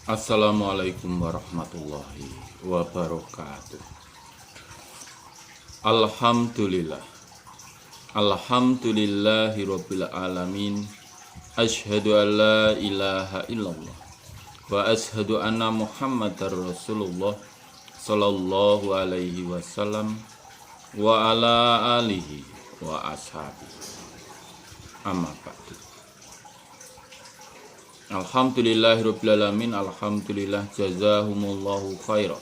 Assalamualaikum warahmatullahi wabarakatuh. Alhamdulillah. Alhamdulillahirabbil alamin. Asyhadu an la ilaha illallah wa asyhadu anna Muhammadar Rasulullah sallallahu alaihi wasallam wa ala alihi wa ashabihi. Amma ba'du. Alhamdulillahirabbil alamin. Alhamdulillah jazahumullahu khairan.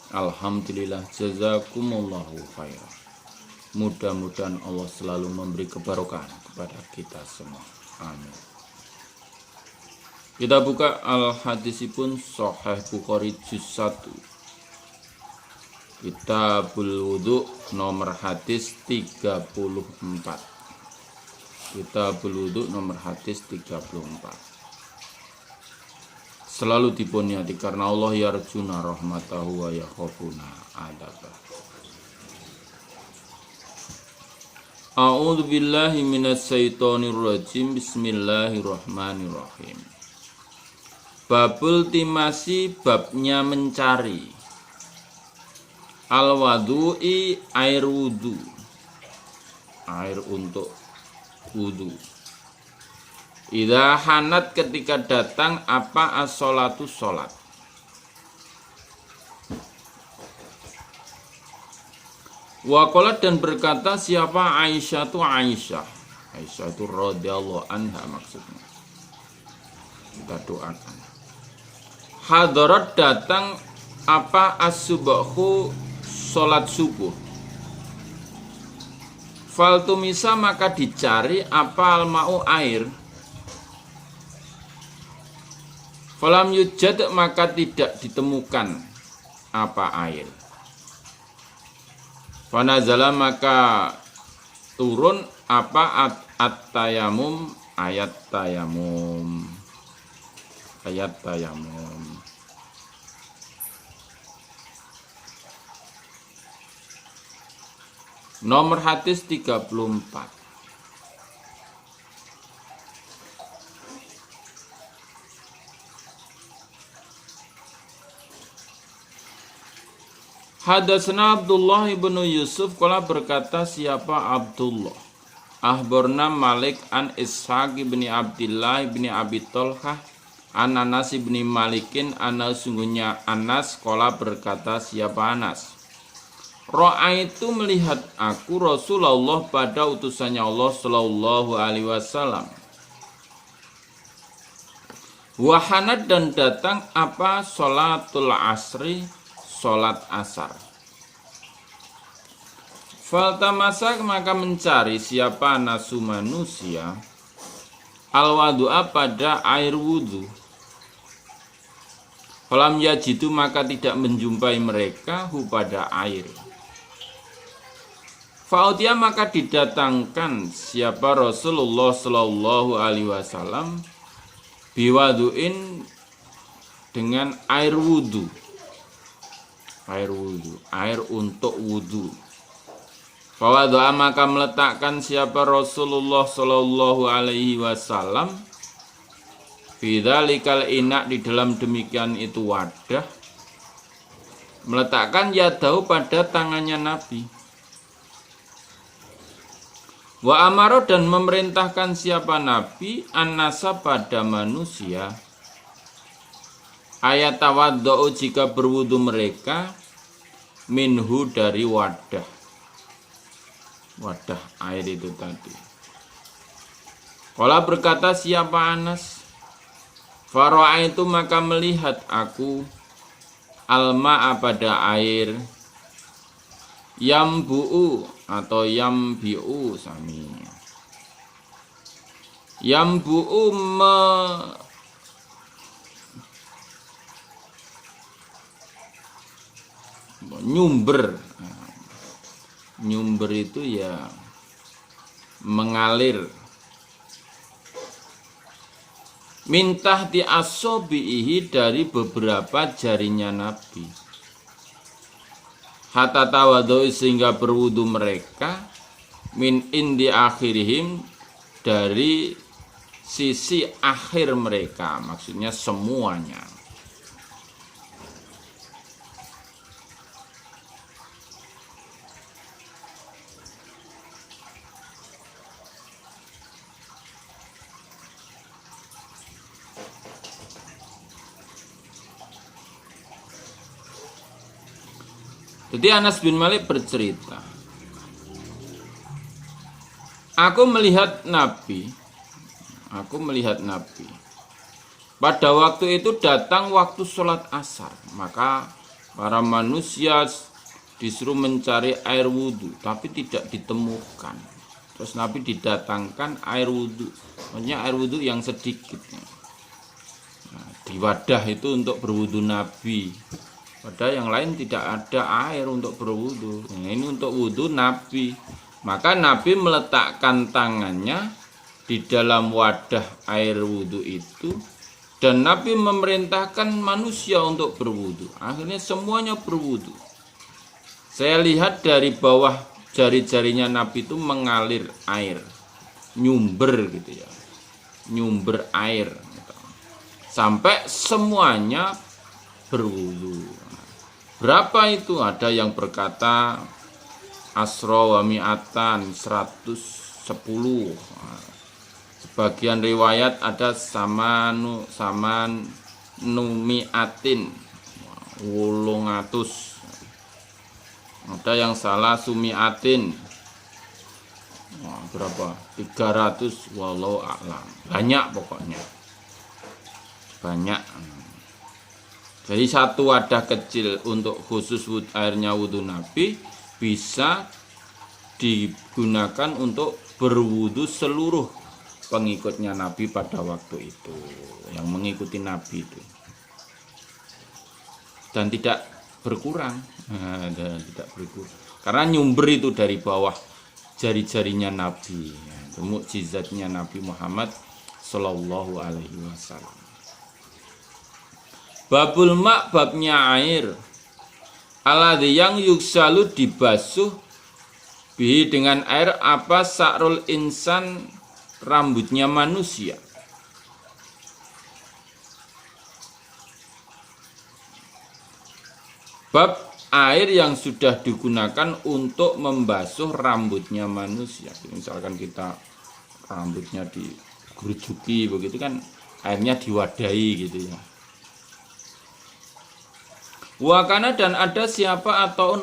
Alhamdulillah jazakumullahu khairan. Mudah-mudahan Allah selalu memberi keberkahan kepada kita semua. Amin. Kita buka al-hadisipun Sahih Bukhari juz 1. Kitabul Wudu nomor hadis 34. Kitabul Wudu nomor hadis 34. Selalu dipunyati karena Allah yarjuna rahmatahu wa yakhafuna adabah. A'udzu billahi minas syaitonir rajim. Bismillahirrahmanirrahim. Babul timasi, babnya mencari. Al wadu'i, air wudu. Air untuk wudu. Idza hanat, ketika datang apa as-sholatu, sholat. Waqalat, dan berkata siapa? Aisyah itu radhiyallahu anha maksudnya. Kita doakan. Hadarat, datang apa as-subuhu, sholat subuh. Faltumisa, maka dicari apa al-ma'u, air. Falam yujad, maka tidak ditemukan apa air. Fanazala, maka turun apa at-tayamum, ayat tayamum. Ayat tayamum. Nomor hadis 34. Hadatsana Abdullah ibnu Yusuf, kala berkata siapa Abdullah. Ahbarna Malik an Ishaq ibni Abdillah ibni Abi Tolhah an Anas ibni Malikin, sungguhnya Anas, kala berkata siapa Anas. Ra'aitu, melihat aku Rasulullah pada utusannya Allah sallallahu alaihi wasallam. Wahanat, dan datang apa sholatul asri, sholat asar. Faltamasa, maka mencari siapa nasu manusia al-wadu'a, pada air wudu. Falam yajidu, maka tidak menjumpai mereka hu, pada air. Fa'utia, maka didatangkan siapa Rasulullah sallallahu alaihi wasallam biwadu'in, dengan air wudu. Air wudu, air untuk wudu. Fawadu'a, maka meletakkan siapa Rasulullah sallallahu alaihi wasallam bidzalikal ina, di dalam demikian itu wadah. Meletakkan yadahu, pada tangannya Nabi. Wa amaro, dan memerintahkan siapa Nabi an-nasa, pada manusia, ayat tawaddu'u, jika berwudu mereka, minhu, dari wadah air itu tadi. Kala berkata siapa Anas, fara'aitu, maka melihat aku alma'a, pada air, yambu'u atau yambi'u sami. Yambu'u, nyumber itu ya mengalir. Mintah di asobihi, dari beberapa jarinya Nabi. Hatta tawadhu, sehingga berwudu mereka, min indi akhirihim, dari sisi akhir mereka, maksudnya semuanya. Jadi Anas bin Malik bercerita, aku melihat Nabi. Pada waktu itu datang waktu sholat asar, maka para manusia disuruh mencari air wudhu, tapi tidak ditemukan. Terus Nabi didatangkan air wudhu, maksudnya air wudhu yang sedikit. Nah, di wadah itu untuk berwudhu Nabi. Pada yang lain tidak ada air untuk berwudhu. Nah, ini untuk wudhu Nabi. Maka Nabi meletakkan tangannya di dalam wadah air wudhu itu, dan Nabi memerintahkan manusia untuk berwudhu. Akhirnya semuanya berwudhu. Saya lihat dari bawah jari-jarinya Nabi itu mengalir air, nyumber gitu ya, nyumber air gitu. Sampai semuanya berwudhu. Berapa itu? Ada yang berkata asro wa mi'atan, 110. Sebagian riwayat ada saman numiatin, 800. Ada yang salah sumiatin, berapa? 300, walau a'lam. Banyak pokoknya. Banyak. Jadi satu wadah kecil untuk khusus airnya wudhu Nabi bisa digunakan untuk berwudhu seluruh pengikutnya Nabi pada waktu itu, yang mengikuti Nabi itu, dan tidak berkurang, karena nyumber itu dari bawah jari-jarinya Nabi. Itu mukjizatnya Nabi Muhammad Sallallahu Alaihi Wasallam. Babul mak, babnya air, alladzi yang yuksalu dibasuh bihi dengan air apa sa'rul insan, rambutnya manusia. Bab air yang sudah digunakan untuk membasuh rambutnya manusia. Misalkan kita rambutnya digerujuki begitu kan, airnya diwadahi gitu ya. Wakana, dan ada siapa atau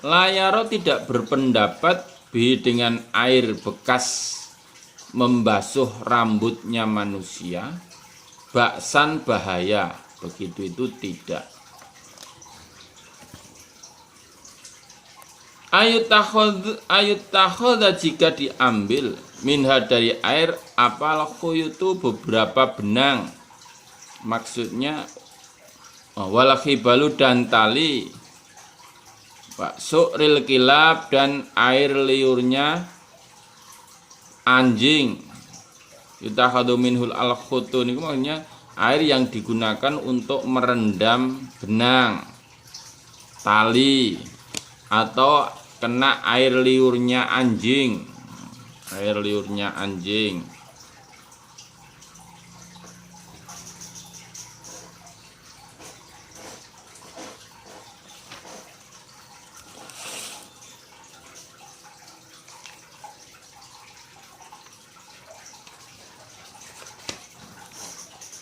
layaro tidak berpendapat bi dengan air bekas membasuh rambutnya manusia, baksan bahaya, begitu itu tidak. Ayut takhoda jika diambil minha dari air apal khuyutu beberapa benang, maksudnya walakhibalu dan tali, su'ril kilab dan air liurnya anjing. Yutakhadu minhul al-khutu, ini maksudnya air yang digunakan untuk merendam benang, tali, atau kena air liurnya anjing. Air liurnya anjing.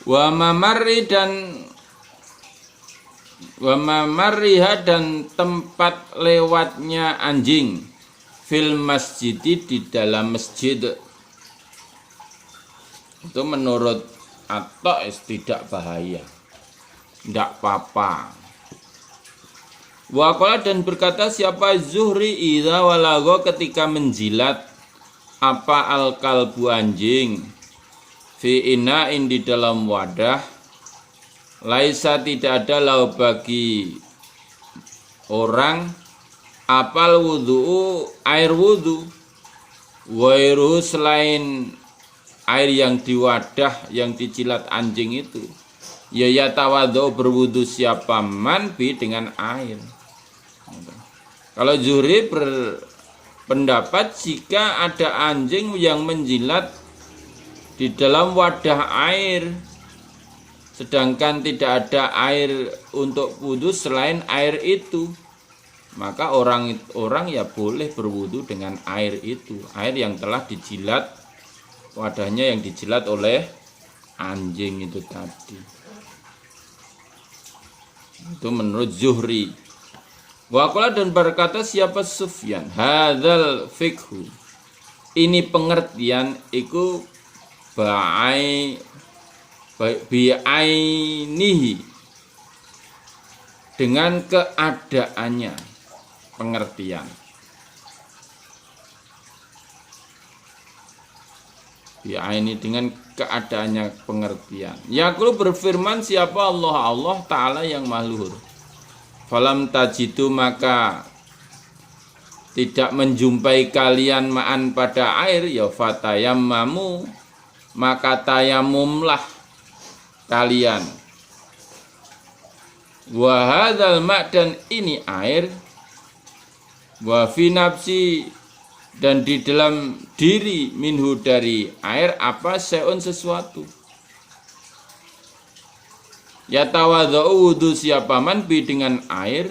Wa mamarriha dan tempat lewatnya anjing fil masjidi, di dalam masjid. Itu menurut At-Ta'is tidak bahaya, tidak apa-apa. Wa qala, dan berkata siapa Zuhri, idza walago, ketika menjilat apa al-kalbu anjing, fi ina'in, di dalam wadah, laisa tidak ada lau bagi orang apal wudhu, air wudhu, wairu, selain air yang di wadah yang dijilat anjing itu, ya tawadhu, berwudhu siapa man bi dengan air. Kalau Zuhri berpendapat jika ada anjing yang menjilat di dalam wadah air, sedangkan tidak ada air untuk wudhu selain air itu, maka orang ya boleh berwudhu dengan air itu, air yang telah dijilat, wadahnya yang dijilat oleh anjing itu tadi. Itu menurut Zuhri. Waqala dan berkata siapa Sufyan, hadzal fiqhu. Ini pengertian iku bi'ainihi, dengan keadaannya pengertian. Bi'aini dengan keadaannya pengertian. Yaqulu berfirman siapa Allah Ta'ala yang mahluhur. Falam tajidu maka tidak menjumpai kalian ma'an pada air, ya fatayammamu maka tayamumlah kalian. Wa hadzal ma' dan ini air, wa fi nafsi dan di dalam diri minhu dari air apa seun sesuatu. Yatawadhu wudu siapa man bi dengan air,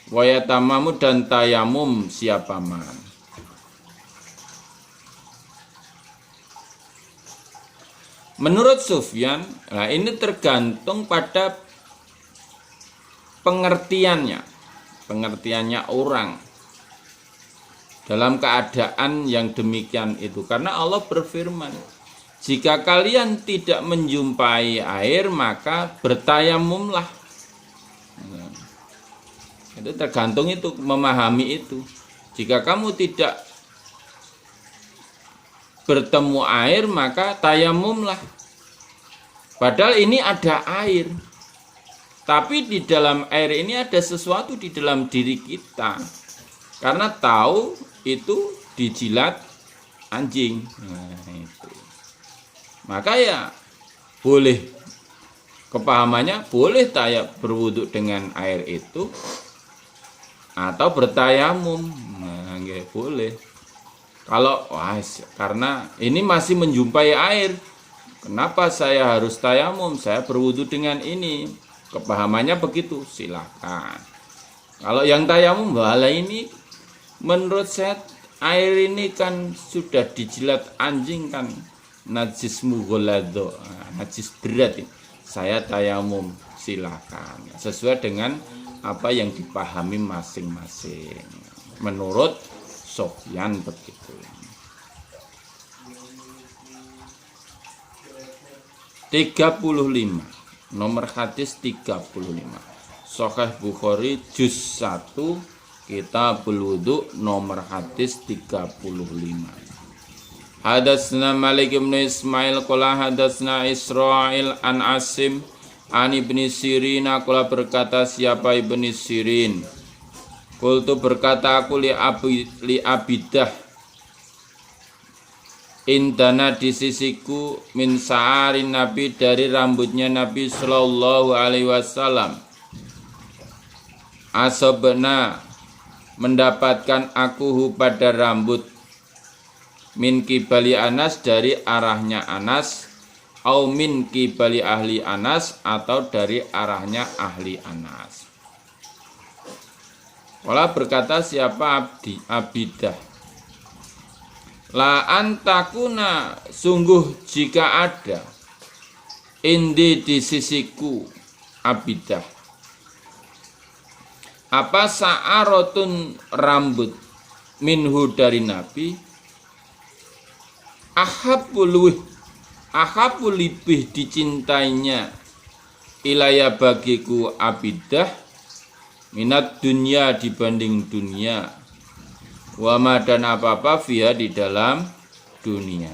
wa yatamamu dan tayamum siapa man. Menurut Sufyan, nah ini tergantung pada pengertiannya orang dalam keadaan yang demikian itu. Karena Allah berfirman, jika kalian tidak menjumpai air maka bertayamumlah. Itu tergantung itu, memahami itu. Jika kamu tidak bertemu air maka tayamumlah. Padahal ini ada air, tapi di dalam air ini ada sesuatu di dalam diri kita. Karena tahu itu dijilat anjing. Nah, itu. Maka ya boleh, kepahamannya boleh berwudu dengan air itu atau bertayamum. Nah, nggak boleh. Kalau karena ini masih menjumpai air, kenapa saya harus tayamum? Saya berwudu dengan ini. Kepahamannya begitu, silakan. Kalau yang tayamum, bahwa ini menurut saya air ini kan sudah dijilat anjing kan, najis mughalladho, najis berat. Saya tayamum, silakan. Sesuai dengan apa yang dipahami masing-masing. Menurut Sufyan begitu. 35. Nomor hadis 35. Sahih Bukhari juz 1 Kitabul Wudu nomor hadis 35. Hadatsna Malik bin Ismail qala hadatsna Israil an Asim an Ibnu Sirin qala berkata siapa Ibnu Sirin. Qultu berkata aku li Abidah indana di sisiku min sa'arin Nabi dari rambutnya Nabi sallallahu alaihi wasallam. Asobna mendapatkan akuhu pada rambut min kibali Anas dari arahnya Anas, au min kibali ahli Anas atau dari arahnya ahli Anas. Wala berkata siapa Abidah, la antakuna sungguh jika ada indi di sisiku Abidah apa sa'arotun rambut minhu dari Nabi ahabbu lebih dicintainya ilaya bagiku Abidah minat dunia dibanding dunia wama dan apa-apa via di dalam dunia.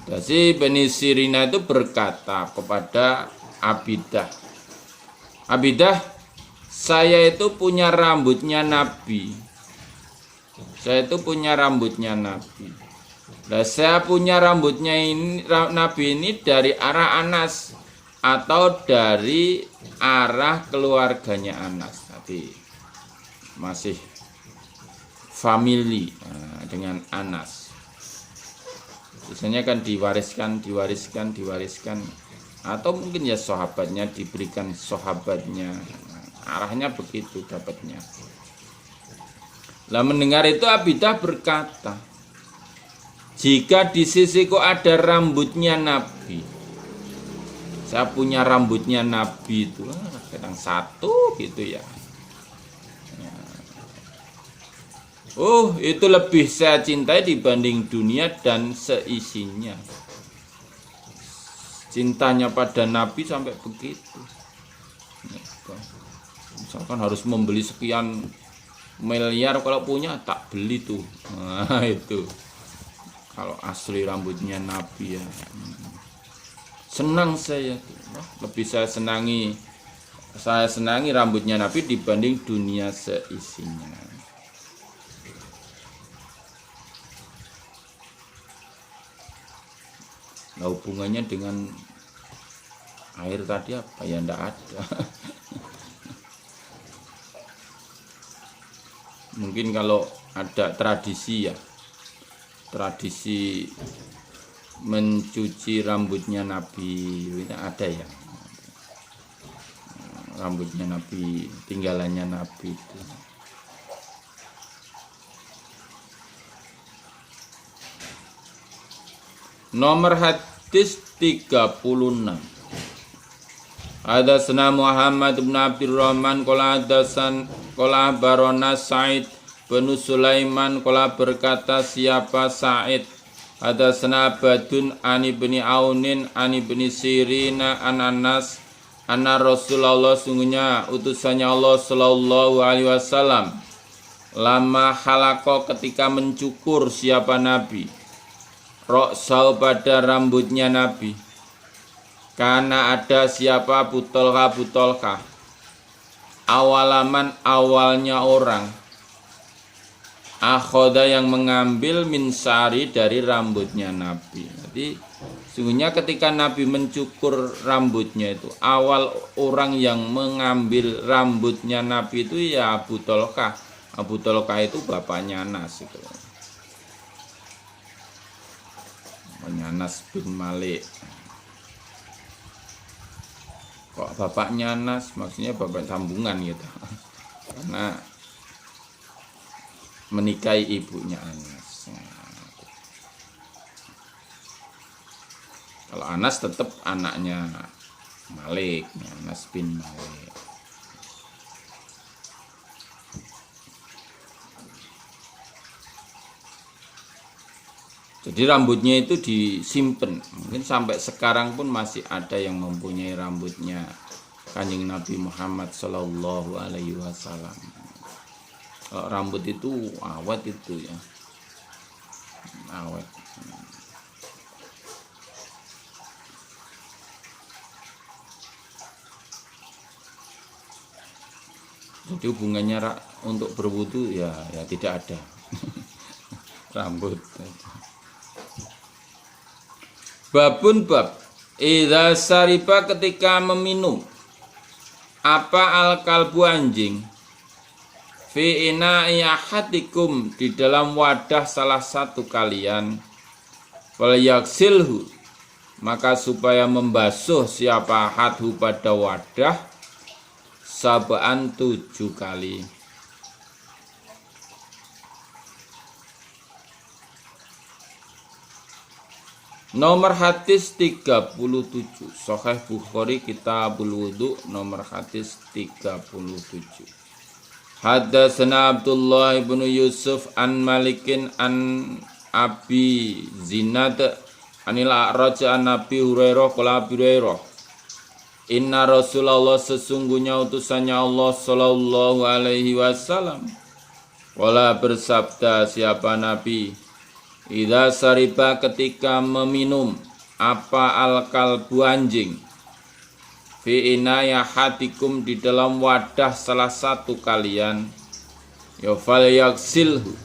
Jadi Bani Sirina itu berkata kepada Abidah, saya itu punya rambutnya Nabi. Saya itu punya rambutnya Nabi. Nah, saya punya rambutnya ini Nabi ini dari arah Anas atau dari arah keluarganya Anas. Tadi masih family dengan Anas. Biasanya kan diwariskan atau mungkin ya sahabatnya diberikan sahabatnya. Arahnya begitu dapatnya. Lah mendengar itu Abidah berkata, jika di sisiku ada rambutnya Nabi, Saya punya rambutnya Nabi itu, kadang satu gitu ya. Oh, itu lebih saya cintai dibanding dunia dan seisinya. Cintanya pada Nabi sampai begitu. Misalkan harus membeli sekian miliar, kalau punya tak beli tuh. Nah, itu. Kalau asli rambutnya Nabi ya. Senang saya tuh. Lebih saya senangi rambutnya Nabi dibanding dunia seisinya. Nah, hubungannya dengan air tadi apa ya, ndak ada. Mungkin kalau ada tradisi ya, tradisi mencuci rambutnya Nabi itu ada ya, rambutnya Nabi, tinggalannya Nabi itu. Nomor hadis 36. Hadatsana Muhammad bin Abdurrahman qala barona Sa'id bin Sulaiman qala berkata siapa Sa'id. Hadatsana Badun ani bin Aunin ani bin Sirina an Anas anna Rasulullah sungguhnya utusannya Allah sallallahu alaihi wasallam lama halaqo ketika mencukur siapa Nabi roksau pada rambutnya Nabi. Karena ada siapa butolka awalaman awalnya orang akhoda yang mengambil minsari dari rambutnya Nabi. Jadi sungguhnya ketika Nabi mencukur rambutnya itu awal orang yang mengambil rambutnya Nabi itu ya Abu Tolkah. Abu Tolkah itu bapaknya Anas itu. Anas bin Malik. Kok bapaknya Anas? Maksudnya bapak sambungan gitu. Karena menikahi ibunya Anas. Kalau Anas tetap anaknya Malik, Anas bin Malik. Jadi rambutnya itu disimpan, mungkin sampai sekarang pun masih ada yang mempunyai rambutnya Kanjeng Nabi Muhammad Sallallahu Alaihi Wasallam. Kalau rambut itu awet itu ya, awet. Jadi hubungannya untuk berwudu ya tidak ada rambut. Babun bab idza sariba ketika meminum apa al kalbu anjing fi ina'i ahadikum di dalam wadah salah satu kalian wal yaksilhu maka supaya membasuh siapa hadhu pada wadah sab'an 7 kali. Nomor hadis 37 Sahih Bukhari Kitabul Wudu nomor hadis 37. Hadatsana Abdullah bin Yusuf an Malikin an Abi Zinad anil A'raj an Nabi Hurairah qala Abi Hurairah inna Rasulullah sesungguhnya utusannya Allah sallallahu alaihi wasallam wala bersabda siapa Nabi idza sariba ketika meminum apa al-kalbu anjing fi inaya hatikum di dalam wadah salah satu kalian ya fal yaksilhu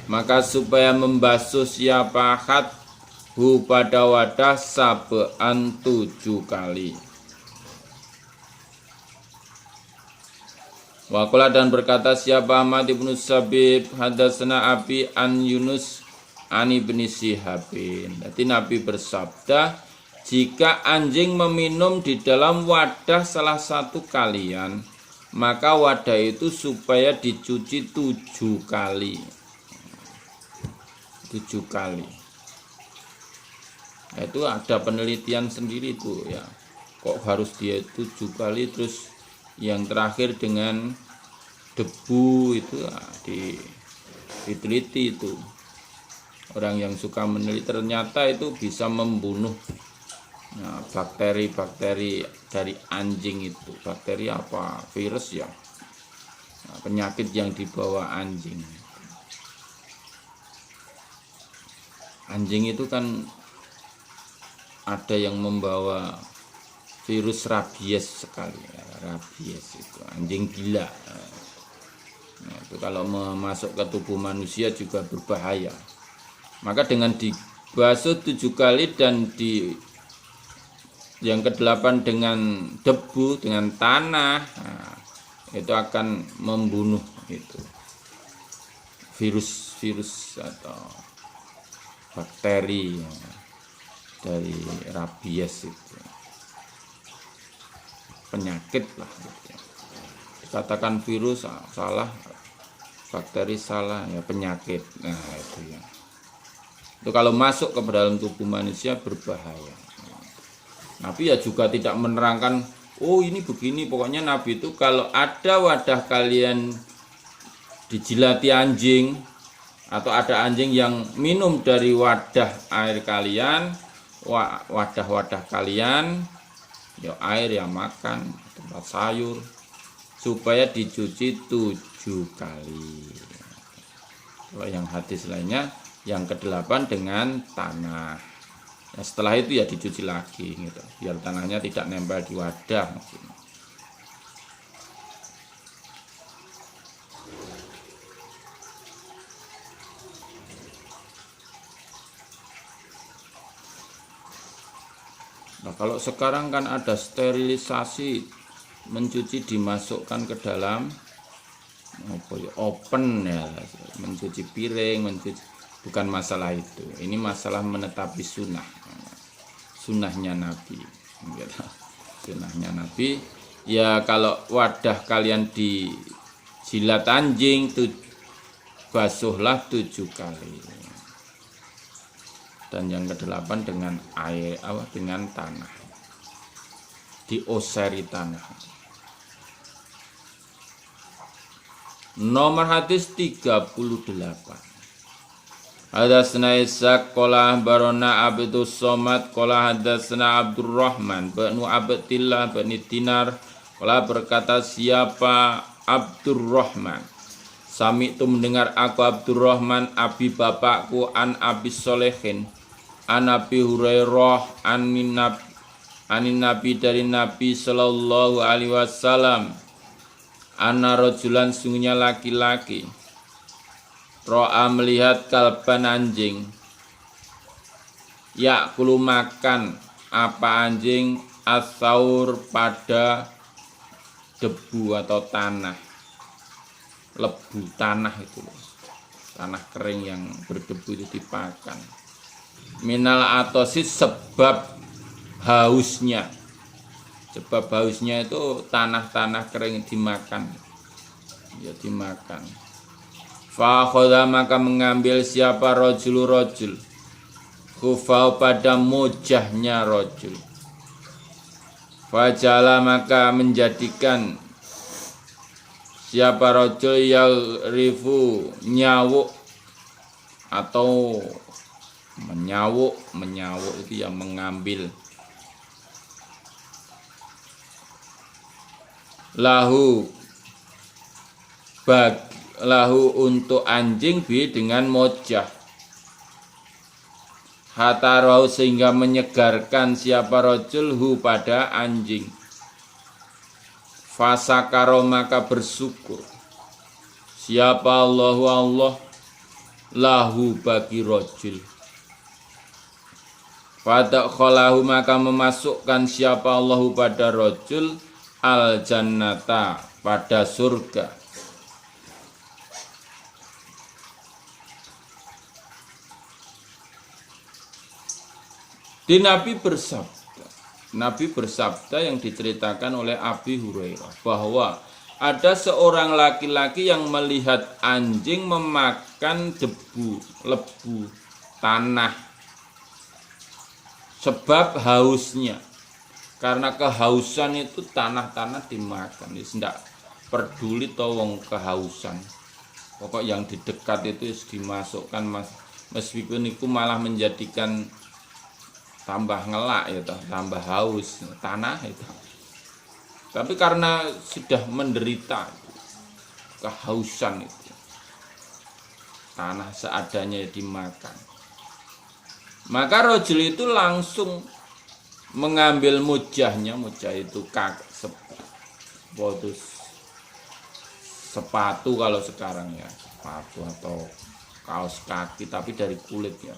maka supaya membasuh siapa hadhu pada wadah sab'an 7 kali. Waqala dan berkata siapa Ahmad ibnu Sabib hadatsana Abi an Yunus Ani bin Sihabin. Jadi Nabi bersabda, jika anjing meminum di dalam wadah salah satu kalian, maka wadah itu supaya dicuci 7 kali. 7 kali. Nah, itu ada penelitian sendiri itu ya. kok harus dia 7 kali, terus yang terakhir dengan debu itu diteliti itu. Orang yang suka meneliti ternyata itu bisa membunuh bakteri-bakteri dari anjing itu. Bakteri apa? Virus ya. Penyakit yang dibawa anjing. Anjing itu kan ada yang membawa virus rabies sekali. Rabies itu anjing gila. Nah, itu kalau masuk ke tubuh manusia juga berbahaya. Maka dengan dibasuh 7 kali dan yang ke-8 dengan debu, dengan tanah, nah, itu akan membunuh itu virus atau bakteri dari rabies itu, penyakit lah gitu. Dikatakan virus salah, bakteri salah, ya penyakit. Nah itu ya, itu kalau masuk ke dalam tubuh manusia berbahaya. Nabi ya juga tidak menerangkan, oh ini begini. Pokoknya Nabi itu kalau ada wadah kalian dijilati anjing, atau ada anjing yang minum dari wadah air kalian, wadah-wadah kalian, ya air ya makan, tempat sayur, supaya dicuci 7 kali. Kalau yang hadis lainnya, yang ke-8 dengan tanah. Ya, setelah itu ya dicuci lagi gitu, biar tanahnya tidak nempel di wadah. Nah, kalau sekarang kan ada sterilisasi, mencuci dimasukkan ke dalam open ya, mencuci piring, bukan masalah itu. Ini masalah menetapi sunnahnya Nabi. Sunnahnya Nabi. Ya kalau wadah kalian dijilat anjing, basuhlah 7 kali. Dan yang ke-8 dengan air, dengan tanah. Dioseri tanah. Nomor hadis 38. Hadatsana Ishaq qala barona Abdus Somad qala hadatsana Abdurrahman bin Abdillah bin Dinar qala berkata siapa Abdurrahman, sami itu mendengar aku Abdurrahman abi bapakku an Abi Solehin an Abi Hurairah anin Nabi dari Nabi sallallahu alaihi wasallam anna rajulan sungguhnya laki-laki ro'a melihat kalban anjing yakulu makan apa anjing asaur pada debu atau tanah, lebu tanah itu, tanah kering yang berdebu itu dipakan. Minal atosis sebab hausnya, itu tanah-tanah kering dimakan, ya dimakan. Fakhoda maka mengambil siapa rojul khufau pada mojahnya rojul. Fajala maka menjadikan siapa rojul yagrifu nyawuk atau menyawuk itu yang mengambil lahu untuk anjing bi dengan mojah hatarau sehingga menyegarkan siapa rojul hu pada anjing. Fasakaro maka bersyukur siapa Allah lahu bagi rojul. Fadakhalahu maka memasukkan siapa Allahu pada rojul al jannata pada surga. Di Nabi bersabda yang diceritakan oleh Abi Hurairah bahwa ada seorang laki-laki yang melihat anjing memakan lebu tanah sebab hausnya. Karena kehausan itu tanah-tanah dimakan. Tidak peduli toh wong kehausan. Pokok yang di dekat itu dimasukkan, meskipun itu malah menjadikan tambah ngelak ya toh, tambah haus tanah itu. Tapi karena sudah menderita kehausan itu, tanah seadanya dimakan. Maka rojul itu langsung mengambil mujahnya, mujah itu sepatu kalau sekarang ya, sepatu atau kaos kaki tapi dari kulit ya.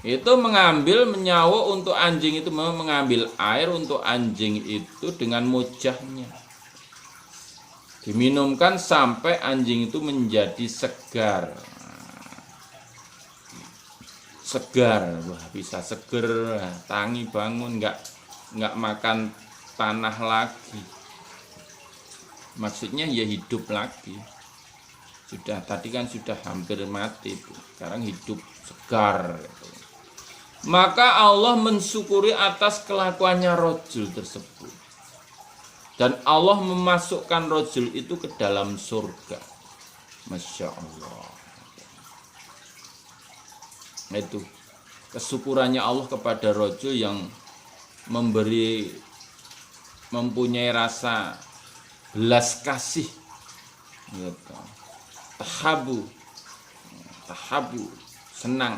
Itu mengambil menyawa untuk anjing itu, mengambil air untuk anjing itu dengan mujahnya. Diminumkan sampai anjing itu menjadi segar. Segar, wah bisa seger, tangi bangun, nggak makan tanah lagi. Maksudnya ya hidup lagi. Sudah tadi kan sudah hampir mati itu, sekarang hidup segar. Maka Allah mensyukuri atas kelakuannya rojul tersebut, dan Allah memasukkan rojul itu ke dalam surga. Masya Allah. Itu kesyukurannya Allah kepada rojul yang mempunyai rasa belas kasih gitu. Tahabu senang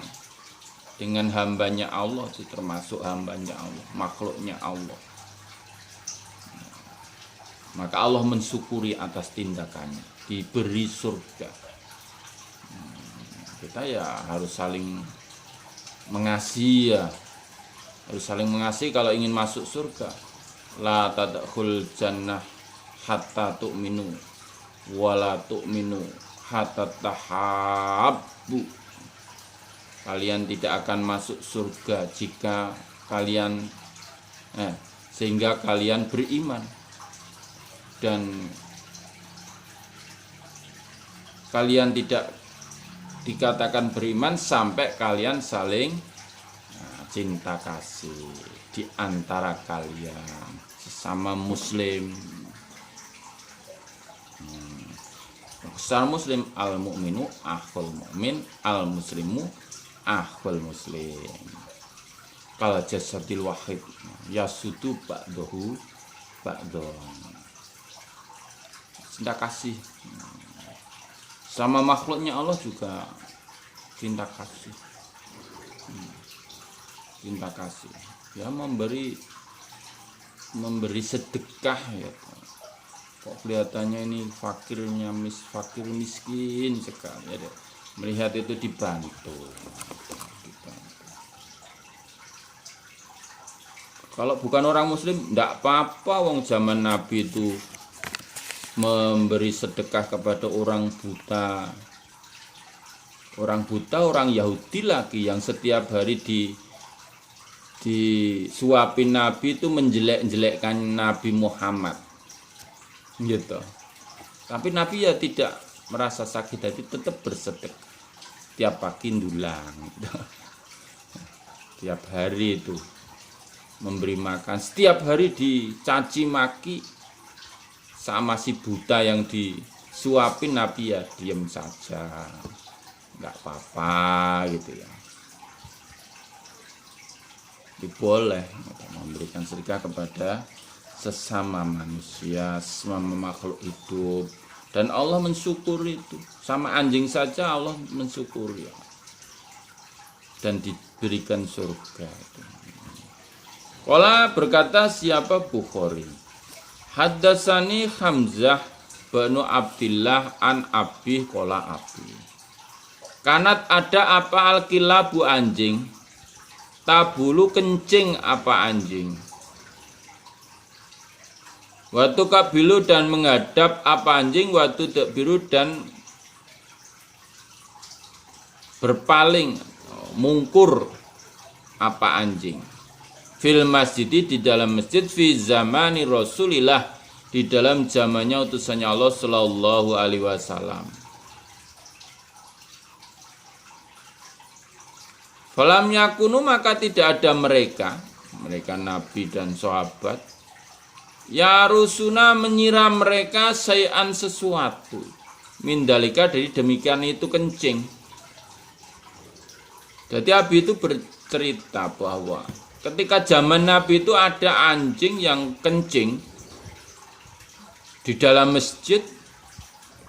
dengan hambanya Allah, itu termasuk hambanya Allah, makhluknya Allah. Maka Allah mensyukuri atas tindakannya, diberi surga. Kita ya harus saling mengasihi ya, harus saling mengasihi kalau ingin masuk surga. La tadkhul jannah hatta tu'minu wala tu'minu hatta tahabbu. Kalian tidak akan masuk surga jika kalian sehingga kalian beriman, dan kalian tidak dikatakan beriman sampai kalian saling cinta kasih di antara kalian sesama muslim. Secara muslim, al mukminu akhul mukmin, al muslimu akhul muslim. Kal jasadil wahid yasudu ba'dahu ba'don. Cinta kasih sama makhluknya Allah juga cinta kasih. Cinta kasih ya, memberi sedekah ya. Kok kelihatannya ini fakir miskin sekali ya. Melihat itu dibantu. Kalau bukan orang muslim enggak apa-apa, wong zaman Nabi itu memberi sedekah kepada orang buta, orang Yahudi lagi yang setiap hari disuapin Nabi itu menjelek-jelekkan Nabi Muhammad gitu. Tapi Nabi ya tidak merasa sakit hati, tetap bersedekah tiap pagi ndulang gitu. Tiap hari itu memberi makan, setiap hari dicaci maki sama si buta yang disuapin, Nabi ya diem saja, nggak apa-apa gitu ya. Boleh memberikan sedekah kepada sesama manusia, sesama makhluk hidup, dan Allah mensyukuri itu. Sama anjing saja Allah mensyukuri ya. Dan diberikan surga. Qala berkata siapa Bukhari, Haddasani Hamzah bin Abdillah an Abi qala Abi. Kanat ada apa alkilabu anjing, tabulu kencing apa anjing. Waktu kabilu dan menghadap apa anjing, waktu takbiru dan berpaling mungkur apa anjing. Fil masjidi di dalam masjid, fi zamani Rasulillah di dalam zamannya utusannya Allah sallallahu alaihi wasallam. Falam yakunu maka tidak ada mereka, mereka nabi dan sahabat, ya rusuna menyiram mereka sayan sesuatu, mindalika dari demikian itu kencing. Jadi Abi itu bercerita bahwa ketika zaman Nabi itu ada anjing yang kencing di dalam masjid,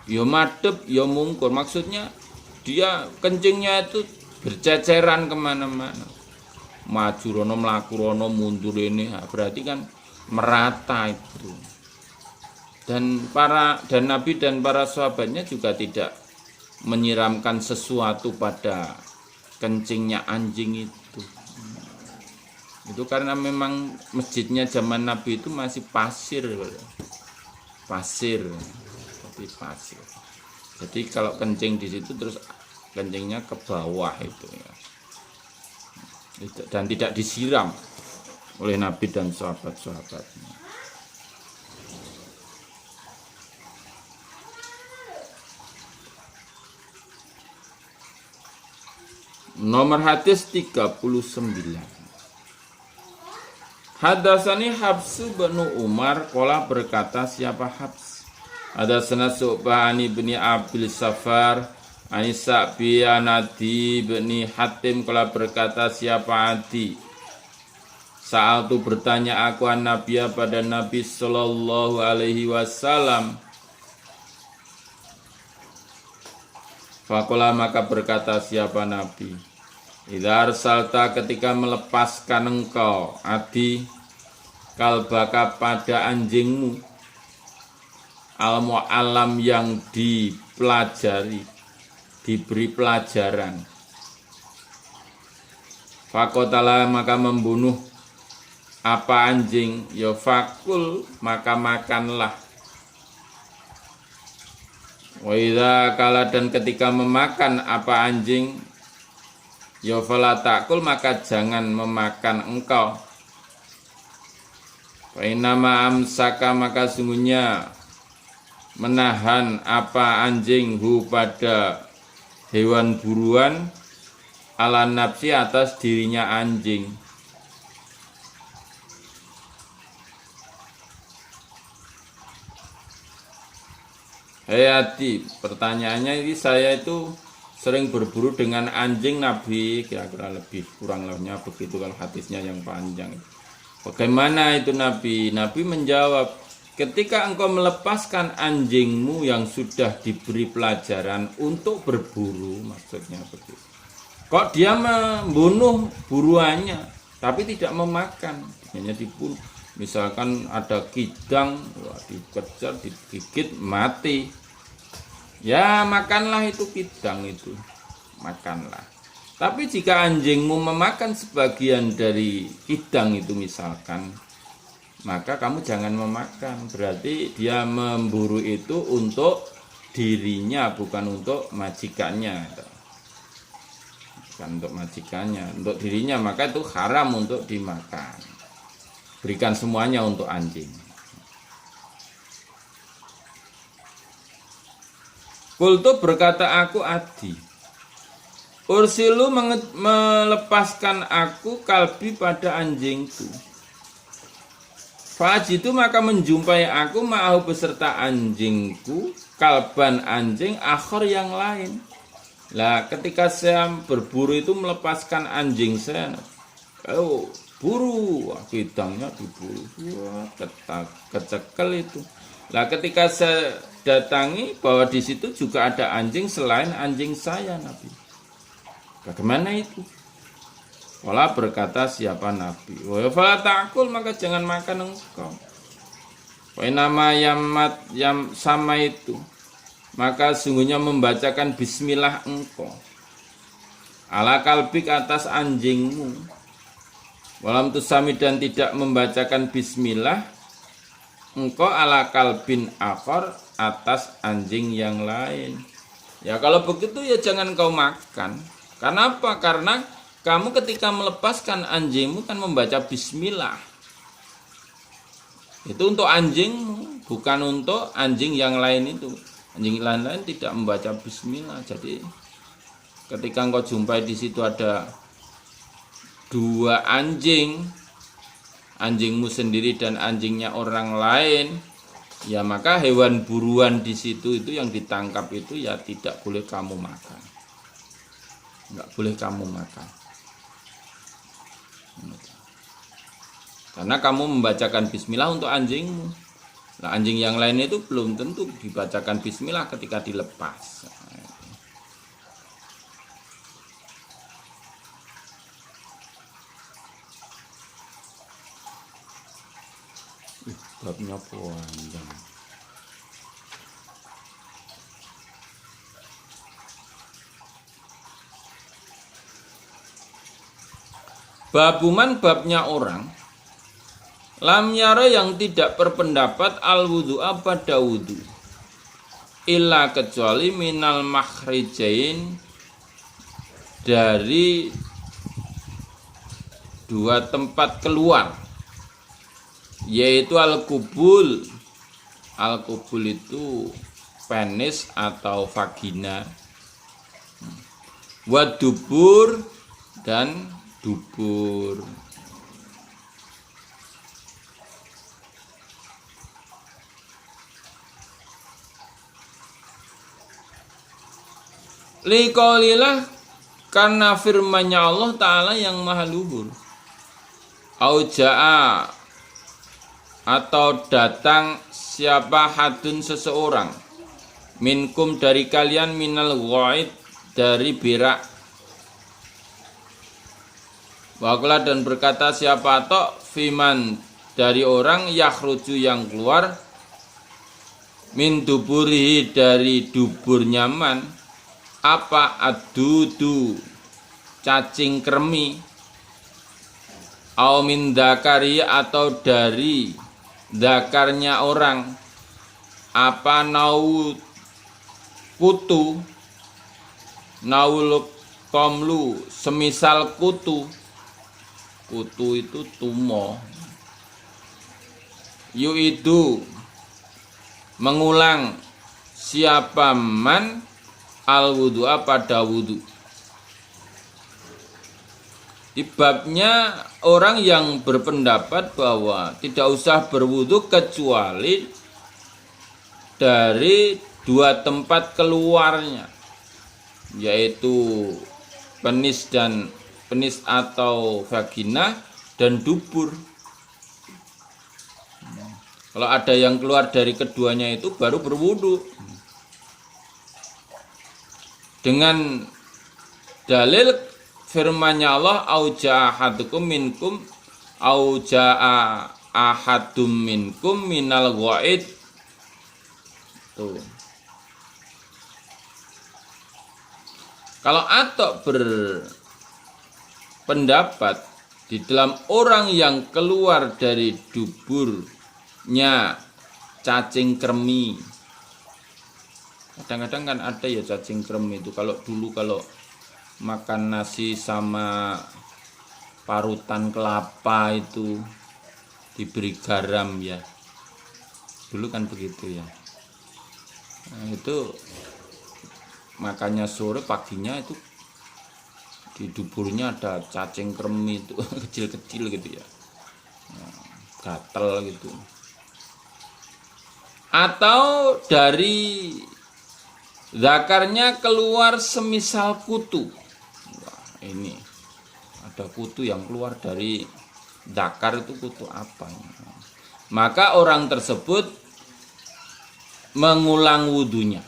yo madep, yo mungkur. Maksudnya dia kencingnya itu berceceran kemana-mana, maju rono, melaku rono, mundur ini. Nah, berarti kan merata itu. Dan Nabi dan para sahabatnya juga tidak menyiramkan sesuatu pada kencingnya anjing itu. Itu karena memang masjidnya zaman Nabi itu masih pasir. Jadi kalau kencing di situ terus kencingnya ke bawah itu ya. Dan tidak disiram oleh Nabi dan sahabat-sahabatnya. Nomor hadis 39. Hadatsani Habsu bin Umar qala berkata siapa Habs? Hadatsana Subhani bin Abil Safar Anisa bi Anadi bin Hatim qala berkata siapa Adi? Saat itu bertanya aku an Nabiya pada Nabi sallallahu alaihi wasallam. Fakola maka berkata siapa Nabi, idza arsalta ketika melepaskan engkau Adi kalbaka pada anjingmu al-mu'allam yang dipelajari, diberi pelajaran. Fakotala maka membunuh apa anjing, ya fakul maka makanlah. Wa idza kala dan ketika memakan apa anjing, ya fala takul maka jangan memakan engkau. Fa inama amsaka maka sungguhnya menahan apa anjing hu pada hewan buruan ala nafsi atas dirinya anjing. Hayati, pertanyaannya ini saya itu sering berburu dengan anjing Nabi, kira-kira lebih kurang lebihnya begitu kalau hadisnya yang panjang. Bagaimana itu Nabi? Nabi menjawab, ketika engkau melepaskan anjingmu yang sudah diberi pelajaran untuk berburu, maksudnya begitu. Kok dia membunuh buruannya, tapi tidak memakan, hanya dibunuh. Misalkan ada kidang, dikejar, digigit, mati. Ya makanlah itu kidang itu, makanlah. Tapi jika anjingmu memakan sebagian dari kidang itu misalkan, maka kamu jangan memakan. Berarti dia memburu itu untuk dirinya, bukan untuk majikannya. Bukan untuk majikannya, untuk dirinya, maka itu haram untuk dimakan. Berikan semuanya untuk anjing. Kultu berkata aku Adi, ursilu melepaskan aku kalbi pada anjingku. Fajitu maka menjumpai aku ma'ahu beserta anjingku, kalban anjing akhir yang lain. Lah ketika saya berburu itu melepaskan anjing saya, buru, kidangnya diburu, kecekel itu. Lah ketika saya datangi bahwa di situ juga ada anjing selain anjing saya Nabi. Bagaimana itu? Wala berkata siapa Nabi, wa fala ta'kul maka jangan makan engkau. Wa nama yam sama itu, maka sungguhnya membacakan bismillah engkau ala kalbik atas anjingmu. Walam tusami dan tidak membacakan bismillah engkau ala kalbin akor atas anjing yang lain. Ya kalau begitu ya jangan kau makan. Karena apa? Karena kamu ketika melepaskan anjingmu kan membaca bismillah. Itu untuk anjingmu, bukan untuk anjing yang lain itu. Anjing lain-lain tidak membaca bismillah. Jadi ketika engkau jumpai di situ ada dua anjing anjingmu sendiri dan anjingnya orang lain, ya maka hewan buruan di situ itu yang ditangkap itu ya tidak boleh kamu makan. Enggak boleh kamu makan. Karena kamu membacakan bismillah untuk anjingmu. Nah, anjing yang lain itu belum tentu dibacakan bismillah ketika dilepas. Babnya panjang. Babuman babnya orang lam yara yang tidak berpendapat al wudu'a pada wudu illa kecuali minal makhrijain dari dua tempat keluar, yaitu al-kubul. Al-kubul itu penis atau vagina, wadubur dan dubur. Liqaulilah, karena firman-Nya Allah Ta'ala yang maha luhur. Auja'a atau datang siapa hadun seseorang, minkum dari kalian, minal ghaid dari berak. Waqala dan berkata siapa tok, fiman dari orang, yakhruju yang keluar, min duburihi dari dubur nyaman, apa adudu cacing kremi, au min dzakari atau dari zakarnya orang, apa nau kutu, naul komlu semisal kutu. Kutu itu tumo. Yu'idu mengulang siapa man al wudu'a pada wudu. Di babnya orang yang berpendapat bahwa tidak usah berwudu kecuali dari dua tempat keluarnya, yaitu penis atau vagina dan dubur. Kalau ada yang keluar dari keduanya itu baru berwudu. Dengan dalil firman-Nya Allah, auja'a ahadukum minkum, auja'a ahadum minkum minal ghaid. Tuh. Kalau atok berpendapat di dalam orang yang keluar dari duburnya cacing kremi. Kadang-kadang kan ada ya cacing kremi itu. Kalau dulu kalau makan nasi sama parutan kelapa itu diberi garam ya. Dulu kan begitu ya. Nah, itu makanya sore paginya itu di duburnya ada cacing kremi itu kecil-kecil gitu ya. Nah, gatel gitu. Atau dari zakarnya keluar semisal kutu. Wah, ini ada kutu yang keluar dari zakar, itu kutu apa? Maka orang tersebut mengulang wudunya.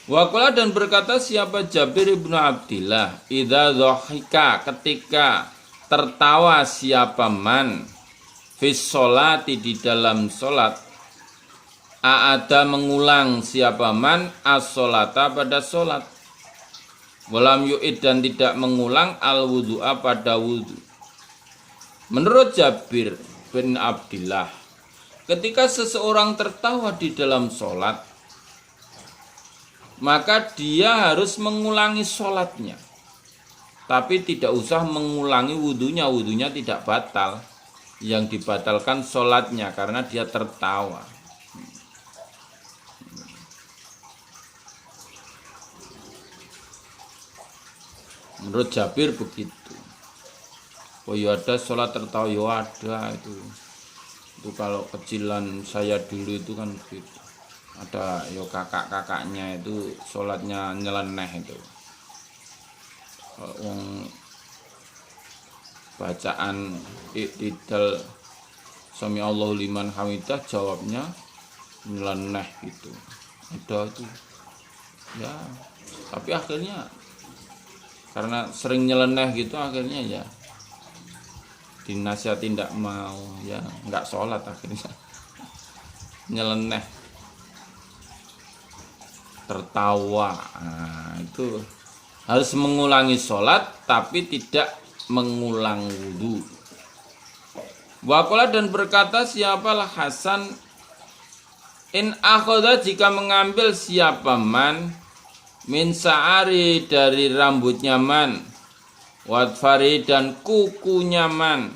Waqala dan berkata siapa Jabir ibnu Abdillah, idza dhahika ketika tertawa siapa man fis sholati di dalam solat, aada mengulang siapa man as-sholata pada solat, walam yu'id dan tidak mengulang al wudu'a pada wudu. Menurut Jabir bin Abdillah, ketika seseorang tertawa di dalam solat, maka dia harus mengulangi solatnya, tapi tidak usah mengulangi wudunya. Wudunya tidak batal, yang dibatalkan solatnya karena dia tertawa. Menurut Jabir begitu. Oh ya ada sholat tertawa ya ada itu kalau kecilan saya dulu itu kan gitu. Ada yo kakak-kakaknya itu sholatnya nyeleneh itu. Wong bacaan iktidal sami Allahu liman hamidah jawabnya nyeleneh gitu. Ada itu. Ya, tapi akhirnya karena sering nyeleneh gitu akhirnya ya dinasihati tidak mau ya nggak sholat akhirnya nyeleneh tertawa. Nah, itu harus mengulangi sholat tapi tidak mengulang wudhu. Waqala dan berkata siapalah Hasan in akhoda jika mengambil siapa man min sa'ari dari rambutnya man wadfari dan kukunya man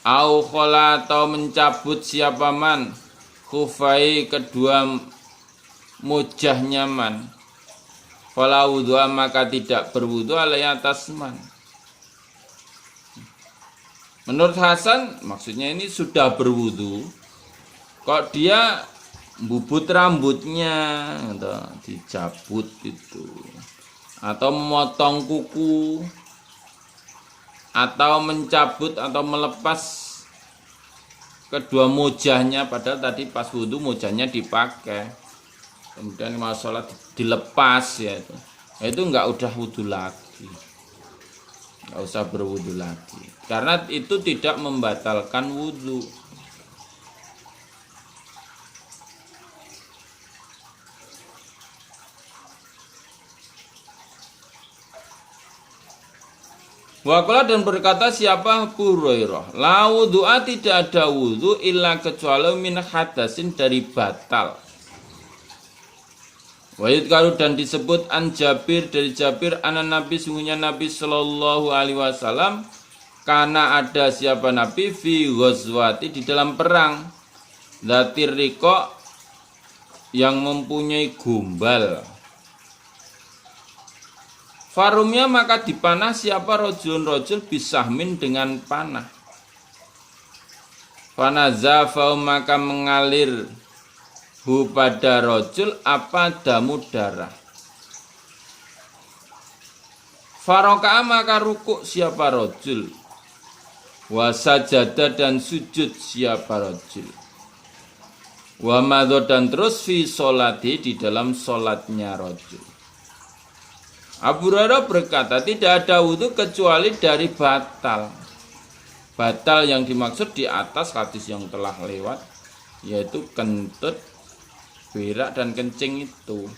au khola atau mencabut siapa man khufai kedua mujahnya man fala wudhu'a maka tidak berwudhu alai atas man. Menurut Hasan maksudnya ini sudah berwudhu kok dia bubut rambutnya atau dicabut itu atau memotong kuku atau mencabut atau melepas kedua mojahnya padahal tadi pas wudhu mojahnya dipakai kemudian mau sholat dilepas ya itu nggak udah wudhu lagi, nggak usah berwudhu lagi karena itu tidak membatalkan wudhu. Waqala dan berkata siapa Abu Hurairah, la wudhu'a tidak ada wudhu illa kecuali min hadasin dari batal. Wayud kalu dan disebut an Jabir dari Jabir anak Nabi sungguhnya Nabi Shallallahu Alaihi Wasallam karena ada siapa Nabi fi ghazwati di dalam perang Dzatir Riqa yang mempunyai gombal. Farumnya maka dipanah siapa rojul bisahmin dengan panah. Fanazafau maka mengalir hu pada rojul apa damu darah. Faroka maka rukuk siapa rojul. Wasajada dan sujud siapa rojul. Wa madho dan terus fi sholati di dalam sholatnya rojul. Abu Hurairah berkata tidak ada wudhu kecuali dari batal. Batal yang dimaksud di atas hadis yang telah lewat yaitu kentut, berak dan kencing itu.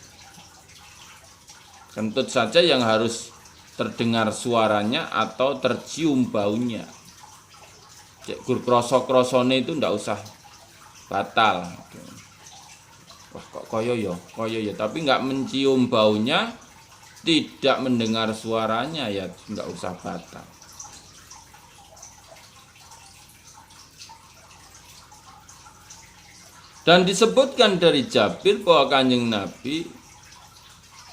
Kentut saja yang harus terdengar suaranya atau tercium baunya. Gur krosok-krosone itu ndak usah batal. Wah kok koyo ya, tapi nggak mencium baunya, tidak mendengar suaranya ya nggak usah batal. Dan disebutkan dari Jabir bahwa Kanjeng Nabi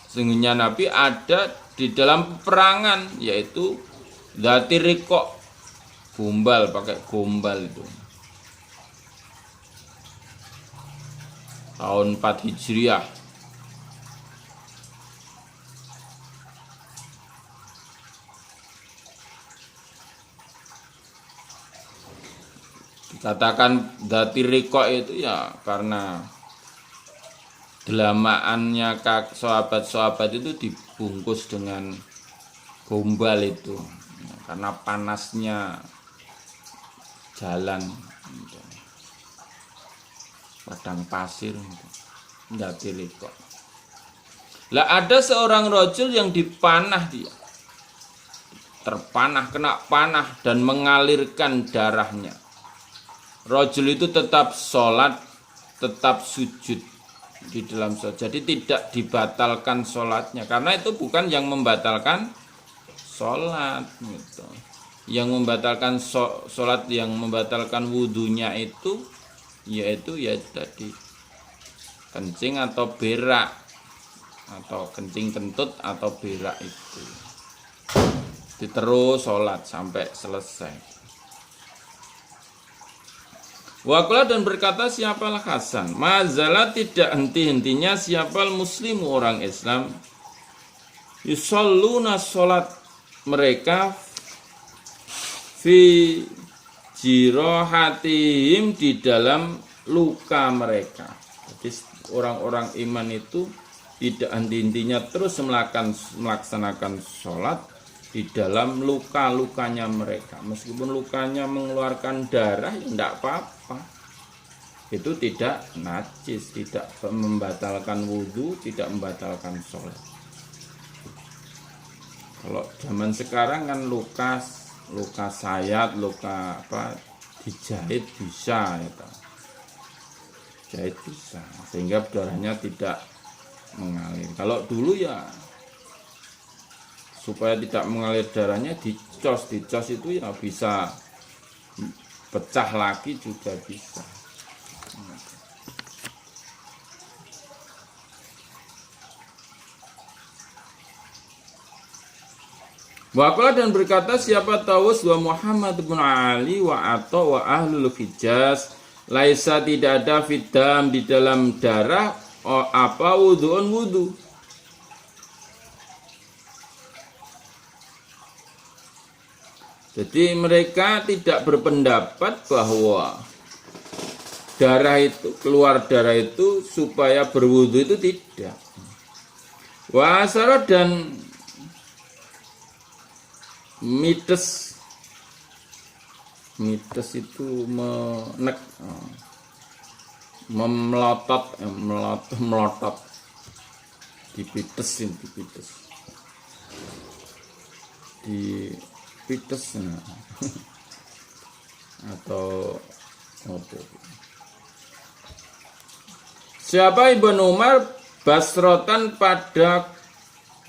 sesungguhnya Nabi ada di dalam peperangan yaitu Dzatir Riqa, gombal, pakai gombal itu tahun 4 Hijriah. Dikatakan Dzatir Riqa itu ya karena delamaannya sahabat-sahabat itu dibungkus dengan gombal itu karena panasnya jalan padang pasir Dzatir Riqa. Lah ada seorang rajul yang dipanah dia. Terpanah, kena panah dan mengalirkan darahnya. Rajul itu tetap sholat, tetap sujud di dalam sholat. Jadi tidak dibatalkan sholatnya. Karena itu bukan yang membatalkan sholat. Gitu. Yang membatalkan sholat, yang membatalkan wudhunya itu, yaitu ya tadi kencing atau berak. Atau kencing kentut atau berak itu. diterus sholat sampai selesai. Waqala dan berkata siapalah Hasan, mazala tidak henti-hentinya siapal muslimu orang Islam, yusalluna sholat mereka fi jirohatihim di dalam luka mereka. Jadi orang-orang iman itu tidak henti-hentinya terus melaksanakan sholat di dalam luka-lukanya mereka. Meskipun lukanya mengeluarkan darah, ya tidak apa-apa. Itu tidak najis, tidak membatalkan wudhu, tidak membatalkan sholat. Kalau zaman sekarang kan luka sayat, luka apa dijahit bisa ya, jahit bisa sehingga darahnya tidak mengalir. Kalau dulu ya supaya tidak mengalir darahnya dicos itu ya bisa pecah lagi juga bisa. Waqala dan berkata siapa Tawus wa Muhammad bin Ali wa Atha wa ahlul Hijaz, laisa tidak ada fidam di dalam darah apa wudhu'un wudhu. Jadi mereka tidak berpendapat bahwa darah itu, keluar darah itu supaya berwudhu itu tidak. Wasara dan mites itu melotot dipites atau apa. Siapa Ibnu Umar basrotan pada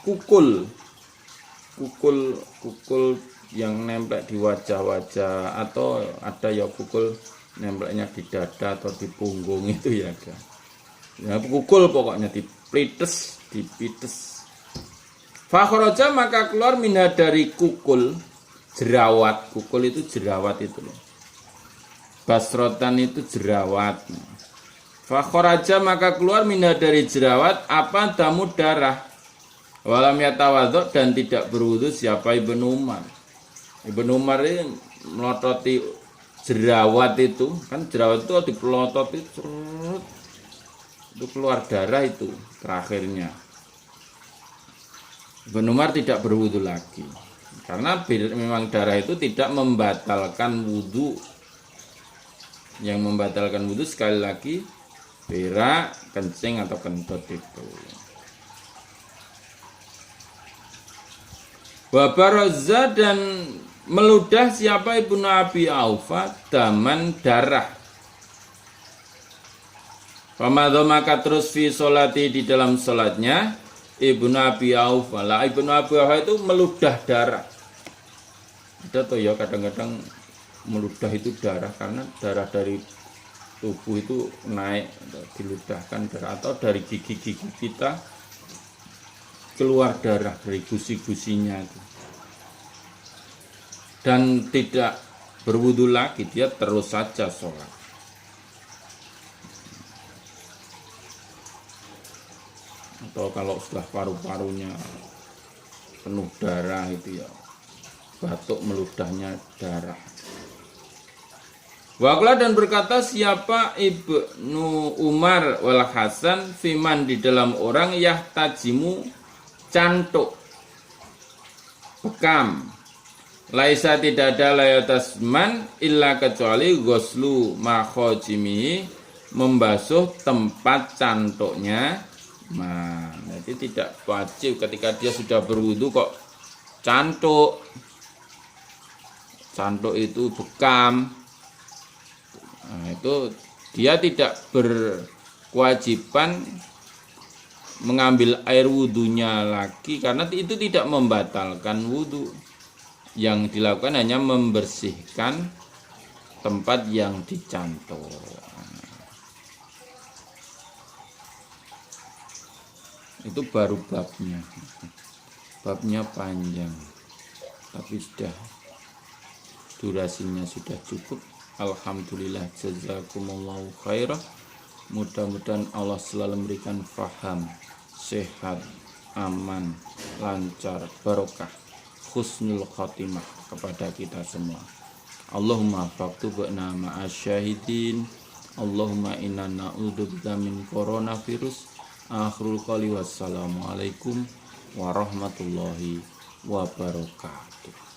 kukul yang nempel di wajah-wajah, atau ada ya kukul nempelnya di dada atau di punggung itu ya ada. Ya kukul pokoknya dipites. Fakhraja maka keluar minha dari kukul jerawat. Kukul itu jerawat itu loh. Basrotan itu jerawat. Fakhraja maka keluar minha dari jerawat apa damu darah. Walam yatawadhu dan tidak berwudu siapa Ibnu Umar. Ibnu Umar ini melototi jerawat itu, kan jerawat itu dipelototi itu keluar darah itu terakhirnya. Ibnu Umar tidak berwudu lagi karena memang darah itu tidak membatalkan wudu. Yang membatalkan wudu sekali lagi berak, kencing atau kentut itu. Wabaroza dan meludah siapa Ibnu Abi Aufa daman darah. Pamadho maka terus fi sholati di dalam sholatnya Ibnu Abi Aufa. Lah Ibnu Abi Aufa itu meludah darah. Ada tuh ya kadang-kadang meludah itu darah karena darah dari tubuh itu naik diludahkan darah, atau dari gigi-gigi kita keluar darah dari gusi-gusinya itu. Dan tidak berwudu lagi, dia terus saja sholat. Atau kalau sudah paru-parunya penuh darah itu ya batuk meludahnya darah. Waqala dan berkata siapa Ibnu Umar wal Hasan fiman di dalam orang yahtajimu cantuk bekam, laisa tidak ada layatasman illa kecuali ghuslu makhojimi membasuh tempat cantuknya. Nah, jadi tidak wajib ketika dia sudah berwudu kok cantuk itu bekam. Nah, itu dia tidak berkewajiban mengambil air wudunya lagi karena itu tidak membatalkan wudu. Yang dilakukan hanya membersihkan tempat yang dicantuk. Itu baru babnya panjang. tapi sudah durasinya sudah cukup. Alhamdulillah, jazakumullahu khairah. Mudah-mudahan Allah selalu memberikan faham, sehat, aman, lancar, barokah, husnul khotimah kepada kita semua. Allahumma faktubna ma'asyahidin. Allahumma inna na'udzubika min coronavirus. Akhirul qali wassalamualaikum warahmatullahi wabarakatuh.